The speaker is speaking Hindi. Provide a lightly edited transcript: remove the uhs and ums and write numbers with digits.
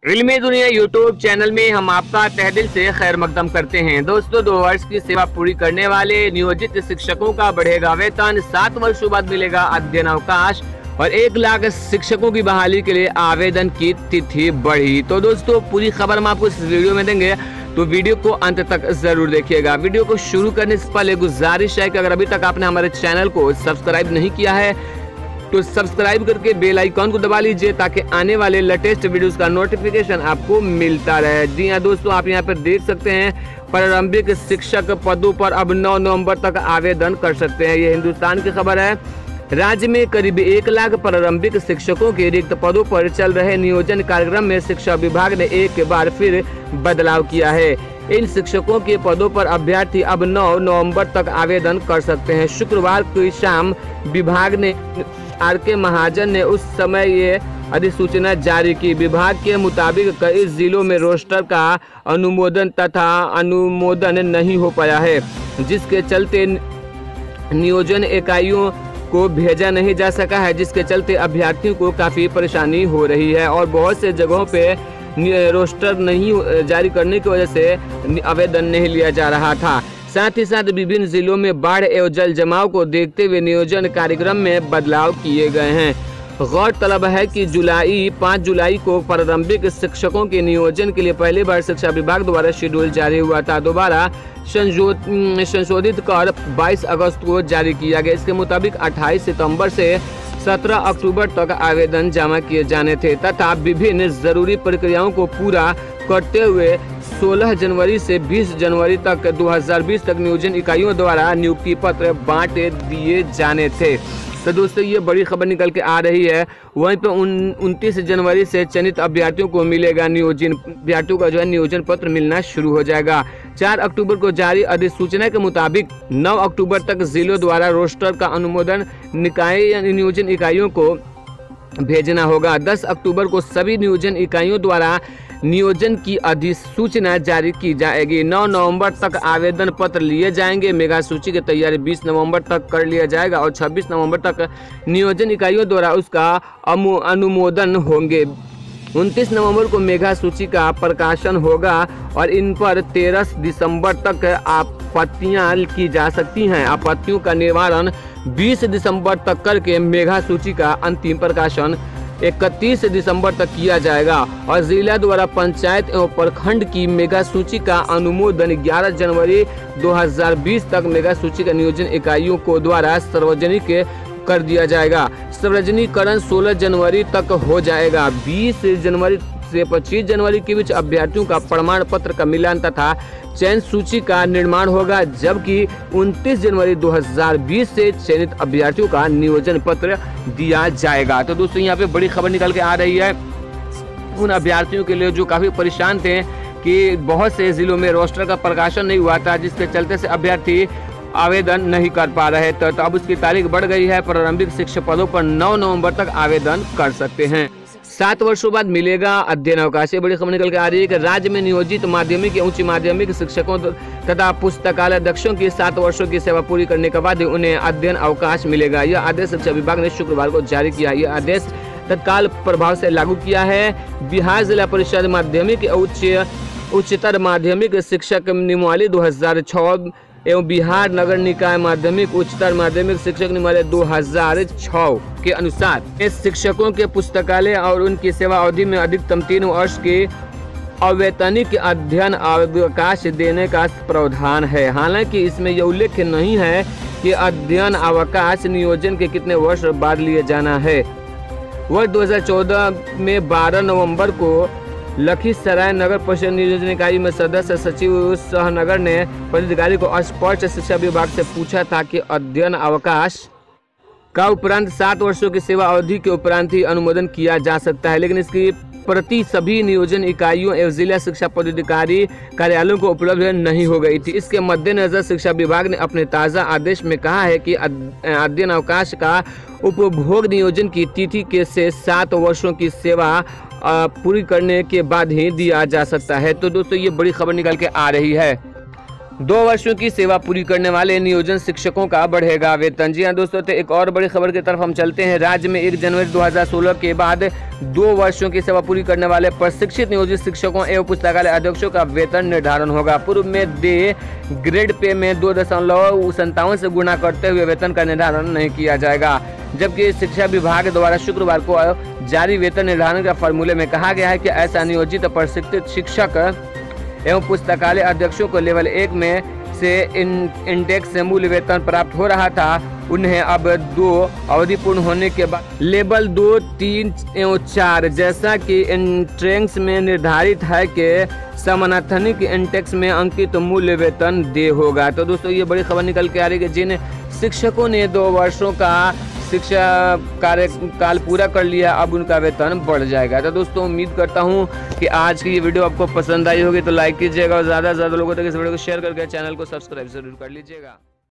इल्मी दुनिया यूट्यूब चैनल में हम आपका तहे दिल से खैर मकदम करते हैं। दोस्तों, 2 वर्ष की सेवा पूरी करने वाले नियोजित शिक्षकों का बढ़ेगा वेतन, 7 वर्षों बाद मिलेगा अध्ययन अवकाश और 1 लाख शिक्षकों की बहाली के लिए आवेदन की तिथि बढ़ी। तो दोस्तों, पूरी खबर हम आपको इस वीडियो में देंगे, तो वीडियो को अंत तक जरूर देखिएगा। वीडियो को शुरू करने से पहले गुजारिश है कि अगर अभी तक आपने हमारे चैनल को सब्सक्राइब नहीं किया है तो सब्सक्राइब करके बेल आइकॉन को दबा लीजिए ताकि आने वाले लेटेस्ट वीडियोस का नोटिफिकेशन आपको मिलता रहे। जी हाँ दोस्तों, आप यहाँ पर देख सकते हैं प्रारंभिक शिक्षक पदों पर अब 9 नवंबर तक आवेदन कर सकते हैं। ये हिंदुस्तान की खबर है। राज्य में करीब 1 लाख प्रारंभिक शिक्षकों के रिक्त पदों पर चल रहे नियोजन कार्यक्रम में शिक्षा विभाग ने एक बार फिर बदलाव किया है। इन शिक्षकों के पदों पर अभ्यर्थी अब 9 नवंबर तक आवेदन कर सकते हैं। शुक्रवार की शाम विभाग ने आर.के. महाजन ने उस समय ये अधिसूचना जारी की। विभाग के मुताबिक कई जिलों में रोस्टर का अनुमोदन नहीं हो पाया है, जिसके चलते नियोजन इकाइयों को भेजा नहीं जा सका है, जिसके चलते अभ्यर्थियों को काफ़ी परेशानी हो रही है और बहुत से जगहों पे रोस्टर नहीं जारी करने की वजह से आवेदन नहीं लिया जा रहा था। साथ ही साथ विभिन्न जिलों में बाढ़ एवं जल जमाव को देखते हुए नियोजन कार्यक्रम में बदलाव किए गए हैं। गौरतलब है कि 5 जुलाई को प्रारंभिक शिक्षकों के नियोजन के लिए पहली बार शिक्षा विभाग द्वारा शेड्यूल जारी हुआ था। दोबारा संशोधित कर 22 अगस्त को जारी किया गया। इसके मुताबिक 28 सितंबर से 17 अक्टूबर तक आवेदन जमा किए जाने थे तथा विभिन्न जरूरी प्रक्रियाओं को पूरा करते हुए 16 जनवरी से 20 जनवरी तक 2020 तक नियोजन इकाइयों द्वारा नियुक्ति पत्र बांट दिए जाने थे। तो दोस्तों, ये बड़ी खबर निकल के आ रही है। वहीं पे 29 जनवरी से चयनित अभ्यर्थियों को मिलेगा नियोजन अभ्यर्थियों का जो है नियोजन पत्र मिलना शुरू हो जाएगा। 4 अक्टूबर को जारी अधिसूचना के मुताबिक 9 अक्टूबर तक जिलों द्वारा रोस्टर का अनुमोदन निकाय या नियोजन इकाइयों को भेजना होगा। 10 अक्टूबर को सभी नियोजन इकाइयों द्वारा नियोजन की अधिसूचना जारी की जाएगी। 9 नवंबर तक आवेदन पत्र लिए जाएंगे। मेगा सूची की तैयारी 20 नवंबर तक कर लिया जाएगा और 26 नवंबर तक नियोजन इकाइयों द्वारा उसका अनुमोदन होंगे। 29 नवंबर को मेगा सूची का प्रकाशन होगा और इन पर 13 दिसंबर तक आपत्तियां की जा सकती हैं। आपत्तियों का निवारण 20 दिसंबर तक करके मेगा सूची का अंतिम प्रकाशन 31 दिसंबर तक किया जाएगा और जिला द्वारा पंचायत एवं प्रखंड की मेगा सूची का अनुमोदन 11 जनवरी 2020 तक मेगा सूची का नियोजन इकाइयों को द्वारा सार्वजनिक कर दिया जाएगा। सार्वजनिकरण 16 जनवरी तक हो जाएगा। 20 जनवरी से 25 जनवरी के बीच अभ्यर्थियों का प्रमाण पत्र का मिलान तथा चयन सूची का निर्माण होगा, जबकि 29 जनवरी 2020 से चयनित अभ्यर्थियों का नियोजन पत्र दिया जाएगा। तो दोस्तों, यहाँ पे बड़ी खबर निकल के आ रही है उन अभ्यर्थियों के लिए जो काफ़ी परेशान थे कि बहुत से जिलों में रोस्टर का प्रकाशन नहीं हुआ था, जिसके चलते से अभ्यर्थी आवेदन नहीं कर पा रहे थे। तो अब उसकी तारीख बढ़ गई है। प्रारंभिक शिक्षक पदों पर 9 नवंबर तक आवेदन कर सकते हैं। 7 वर्षों बाद मिलेगा अध्ययन अवकाश। बड़ी खबर निकल के आ रही है कि राज्य में नियोजित माध्यमिक या उच्च माध्यमिक शिक्षकों तथा पुस्तकालय अध्यक्षों की 7 वर्षों की सेवा पूरी करने के बाद उन्हें अध्ययन अवकाश मिलेगा। यह आदेश शिक्षा विभाग ने शुक्रवार को जारी किया। यह आदेश तत्काल प्रभाव से लागू किया है। बिहार जिला परिषद माध्यमिक उच्चतर माध्यमिक शिक्षक नियमावली 2006 एवं बिहार नगर निकाय माध्यमिक उच्चतर माध्यमिक शिक्षक नियमावली 2006 के अनुसार इस शिक्षकों के पुस्तकालय और उनकी सेवा अवधि में अधिकतम 3 वर्ष के अवैतनिक अध्ययन अवकाश देने का प्रावधान है। हालांकि इसमें यह उल्लेख नहीं है कि अध्ययन अवकाश नियोजन के कितने वर्ष बाद लिए जाना है। वर्ष 2014 में 12 नवंबर को लखीसराय नगर परिषद नियोजन इकाई में सदस्य सचिव सहनगर ने पदाधिकारी को स्पष्ट शिक्षा विभाग से पूछा था कि अध्ययन अवकाश का उपरांत 7 वर्षों की सेवा अवधि के उपरांत ही अनुमोदन किया जा सकता है, लेकिन इसकी प्रति सभी नियोजन इकाइयों एवं जिला शिक्षा पदाधिकारी कार्यालयों को उपलब्ध नहीं हो गई थी। इसके मद्देनजर शिक्षा विभाग ने अपने ताज़ा आदेश में कहा है कि अध्ययन अवकाश का उपभोग नियोजन की तिथि के से 7 वर्षों की सेवा पूरी करने के बाद ही दिया जा सकता है। तो दोस्तों, ये बड़ी खबर निकल के आ रही है। 2 वर्षों की सेवा पूरी करने वाले नियोजन शिक्षकों का बढ़ेगा वेतन। जी हाँ दोस्तों, तो एक और बड़ी खबर की तरफ हम चलते हैं। राज्य में 1 जनवरी 2016 के बाद 2 वर्षों की सेवा पूरी करने वाले प्रशिक्षित नियोजित शिक्षकों एवं पुस्तकालय अध्यक्षों का वेतन निर्धारण होगा। पूर्व में दे ग्रेड पे में 2.57 से गुणा करते हुए वेतन का निर्धारण नहीं किया जाएगा, जबकि शिक्षा विभाग द्वारा शुक्रवार को जारी वेतन निर्धारण का फॉर्मूले में कहा गया है कि ऐसा नियोजित प्रशिक्षित शिक्षक एवं पुस्तकालय अध्यक्षों को लेवल 1 में से इंडेक्स से मूल वेतन प्राप्त हो रहा था, उन्हें अब 2 अवधि पूर्ण होने के बाद लेवल 2, 3 एवं 4 जैसा कि इंडेक्स में निर्धारित है कि समानार्थनिक इंडेक्स में अंकित मूल्य वेतन दे होगा। तो दोस्तों ये बड़ी खबर निकल के आ रही है कि जिन शिक्षकों ने 2 वर्षों का शिक्षा कार्यकाल पूरा कर लिया, अब उनका वेतन बढ़ जाएगा। तो दोस्तों उम्मीद करता हूं कि आज की ये वीडियो आपको पसंद आई होगी, तो लाइक कीजिएगा और ज़्यादा से ज़्यादा लोगों तक इस वीडियो को शेयर करके चैनल को सब्सक्राइब जरूर कर लीजिएगा।